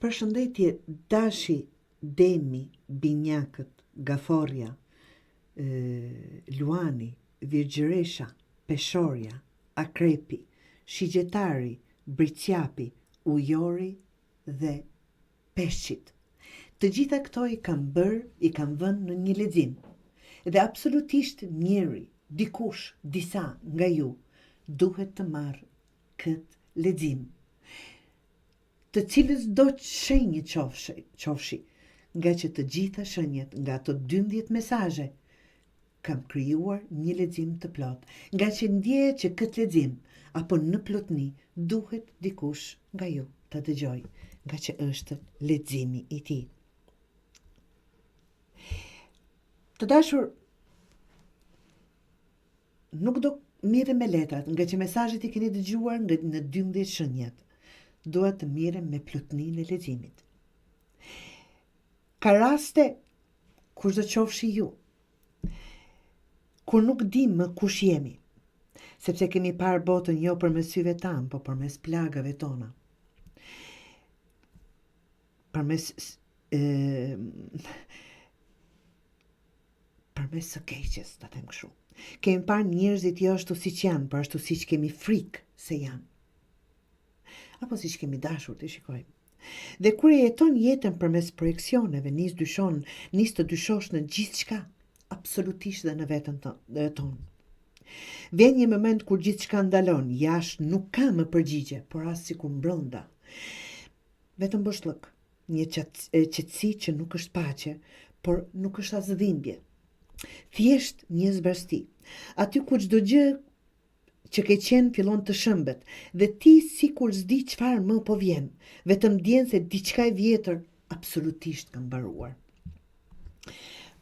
Përshëndetje, Dashi, Demi, Binjakët, Gaforja, Luani, Virgjëresha, Peshorja, Akrepi, Shigjetari, Bricjapi, Ujori dhe Peshqit. Të gjitha këto i kam vënë në një lexim. Dhe absolutisht njeri, dikush, disa nga ju, duhet të marrë këtë lexim, të cilës do që shenjë qofshi, nga që të gjitha shenjat nga ato 12 mesazhe kam krijuar një lexim të plot, nga që ndjehet që këtë lexim apo në plotni duhet dikush nga ju të dëgjoj, nga që është leximi i tij. Të dashur, nuk do mirë me letrat, nga që mesazhet i keni dëgjuar në 12 shenjat. Dua të mirem me plotninë e leximit. Ka raste kur do qofshi ju, kur nuk dim më kush jemi, sepse kemi parë botën jo përmes syve tanë, po përmes plagave tona. Përmes së keqes, ta them kështu. Kemi parë njerëzit jo ashtu siç janë, por ashtu siç kemi frikë se janë. Apo siç kemi dashur të shikojmë. Dhe kur e jeton jetën përmes projeksioneve, nis të dyshosh në gjithçka, absolutisht dhe në veten tonë. Vjen një moment kur gjithçka ndalon, jashtë nuk ka më përgjigje, por as sikur brenda. Vetëm boshllëk, një qetësi që nuk është paqe, por nuk është as dhimbje. Thjesht një zbërsti. Aty ku çdo gjë që ke qenë fillon të shëmbet, dhe ti sikur s'di çfarë më po vjen, vetëm ndjen se diçka e vjetër absolutisht ka mbaruar.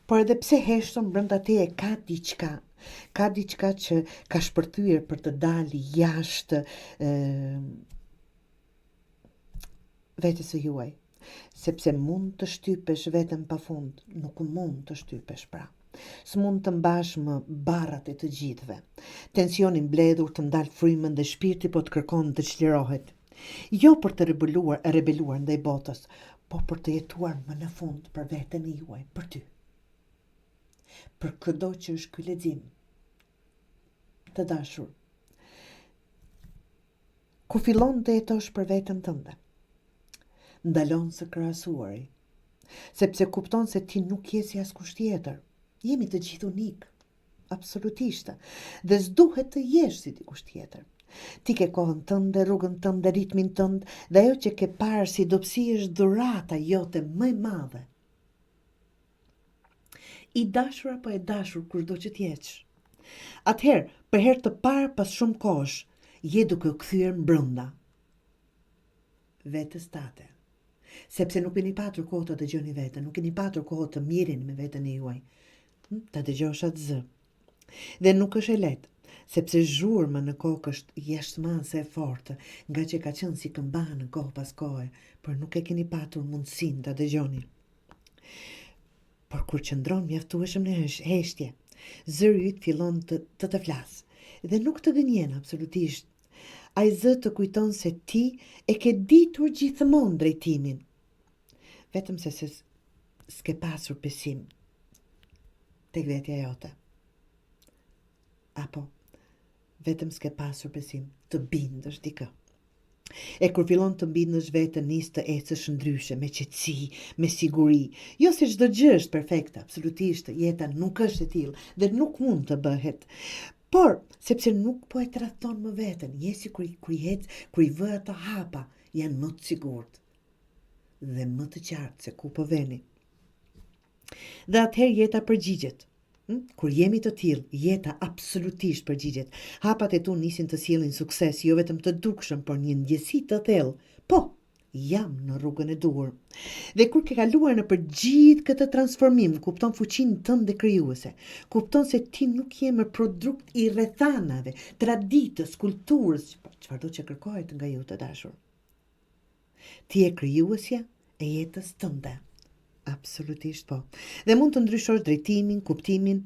Por edhe pse heshton brenda teje ka diçka që ka shpërthyer për të dalë jashtë vetes së juaj, sepse mund të shtypesh vetëm pafund, nuk mund të shtypesh pra. S'mund të mbash më barrat e të gjithëve. Tensionin mbledhur të ndal frymën dhe shpirti po të kërkon të çlirohet. Jo për të rebeluar ndaj botës, po për të jetuar më në fund për veten e juaj, për ty. Për çdo që është ky lexim. Të dashur, ku fillon të jetosh për veten tënde, ndalon së krahasuari, sepse kupton se ti nuk je si askush tjetër. Jemi të gjithë unik, absolutisht, dhe s'duhet të jesh si dikush tjetër. Ti ke kohën tënde, rrugën tënde, ritmin tënd, dhe ajo që ke parë si dobësi është dhurata jote më e madhe. I dashur apo e dashur kushdo që t'jesh. Atëherë, për herë të parë pas shumë kohësh, je duke u kthyer brenda vetes tate. Sepse nuk keni patur kohë të dëgjoni veten, nuk keni patur kohë të mireni me veten e juaj. Ta dëgjosh atë zë. Dhe nuk është e lehtë, sepse zhurma në kokë është jashtëmanse e fortë, nga që ka qenë si këmbane kohë pas kohe, por nuk e keni patur mundësinë ta dëgjoni. Por kur qëndron mjaftueshëm në heshtje, zëri yt fillon të flasë, dhe nuk të gënjen absolutisht. Ai zë të kujton se ti e ke ditur gjithmonë drejtimin, vetëm se s'ke pasur besim tek vetja jote. Apo vetëm s'ke pasur besim të bindësh dikë. E kur fillon të mbindësh veten, nis të ecësh ndryshe, me qetësi, me siguri. Jo se çdo gjë është perfekte, absolutisht, jeta nuk është e tillë dhe nuk mund të bëhet. Por sepse nuk po e tradhton më veten, je si kur i vë ato hapa, janë më të sigurt dhe më të qartë se ku po veni. Dhe atëherë jeta përgjigjet. Kur jemi të tillë, jeta absolutisht përgjigjet. Hapat e tu nisin të sjellin sukses, jo vetëm të dukshëm, por një ndjesi të thellë. Po, jam në rrugën e duhur. Dhe kur ke kaluar nëpër gjithë këtë transformim, kupton fuqinë tënde krijuese. Kupton se ti nuk je më produkt i rrethanave, traditës, kulturës, çfarëdo që kërkohet nga ju të dashur. Ti je krijuesja e jetës tënde. Absolutisht po. Dhe mund të ndryshosh drejtimin, kuptimin,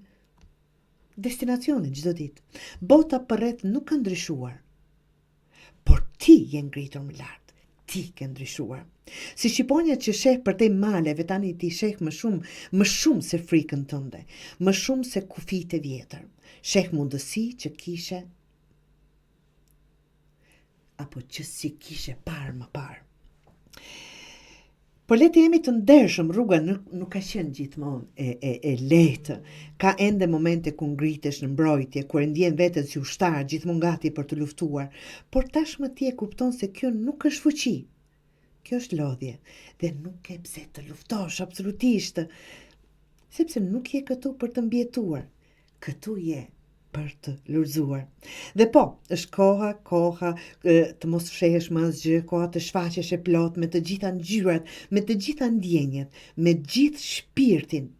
destinacionin çdo ditë. Bota përreth nuk ka ndryshuar, por ti je ngritur më lart. ti ke ndryshuar. Si shqiponja që sheh për te maleve, tani ti sheh më shumë se frikën tënde, më shumë se kufit e vjetër. Sheh mundësi që kishe, apo që si kishe parë më parë. Por le të jemi të ndershëm, rruga nuk ka qenë gjithmonë e lehtë. Ka ende momente ku ngritesh në mbrojtje, kur e ndjen veten si ushtar, gjithmonë gati për të luftuar, por tashmë ti e kupton se kjo nuk është fuqi. Kjo është lodhje dhe nuk ke pse të luftosh absolutisht, sepse nuk je këtu për të mbjetuar, këtu je për të lulëzuar. Dhe po, është koha të mos fshehesh më asgjë, koha të shfaqesh e plot me të gjitha ngjyrat, me të gjitha ndjenjet, me gjithë shpirtin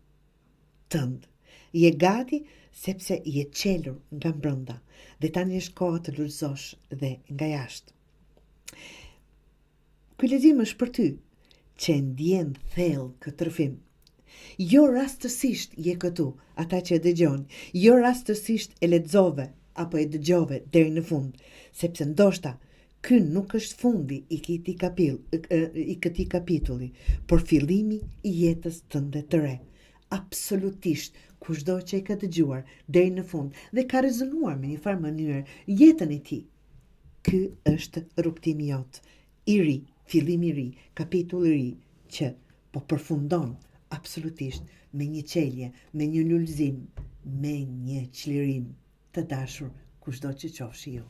tënd. Je gati sepse je qelur nga brenda dhe tani është koha të lulëzosh dhe nga jashtë. Ky lexim është për ty, që ndjen thellë këtë rrëfim. Jo rastësisht je këtu, ata që e dëgjon, jo rastësisht e lexove apo e dëgjove deri në fund, sepse ndoshta ky nuk është fundi i këtij kapitulli, por fillimi i jetës tënde të re. Absolutisht, kushdo që e ka dëgjuar deri në fund dhe ka rezonuar me një farë mënyrë jetën e tij, ky është rrugtimi jot, i ri, fillimi i ri, kapitulli i ri që po përfundon absolutisht me një qelje, me një lulëzim, me një çlirim të dashur kushdo që qofshi ju.